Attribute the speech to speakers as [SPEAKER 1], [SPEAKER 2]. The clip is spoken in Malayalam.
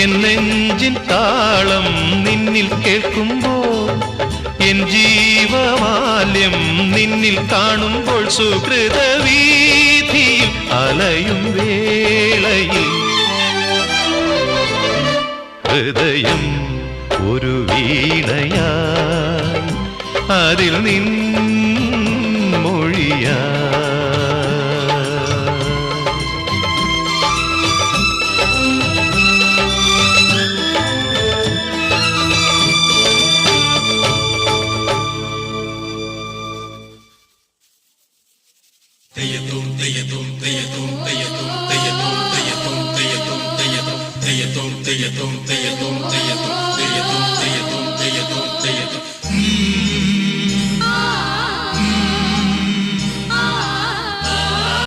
[SPEAKER 1] എൻ നെഞ്ചിൻ താളം നിന്നിൽ കേൾക്കുമ്പോൾ, എൻ ജീവമാല്യം നിന്നിൽ കാണുമ്പോൾ, സുഹൃതവീഥിയിൽ അലയും വേളയിൽ ഹൃദയം ഒരു വീണയായി, അതിൽ നിൻ മൊഴിയാ.
[SPEAKER 2] Te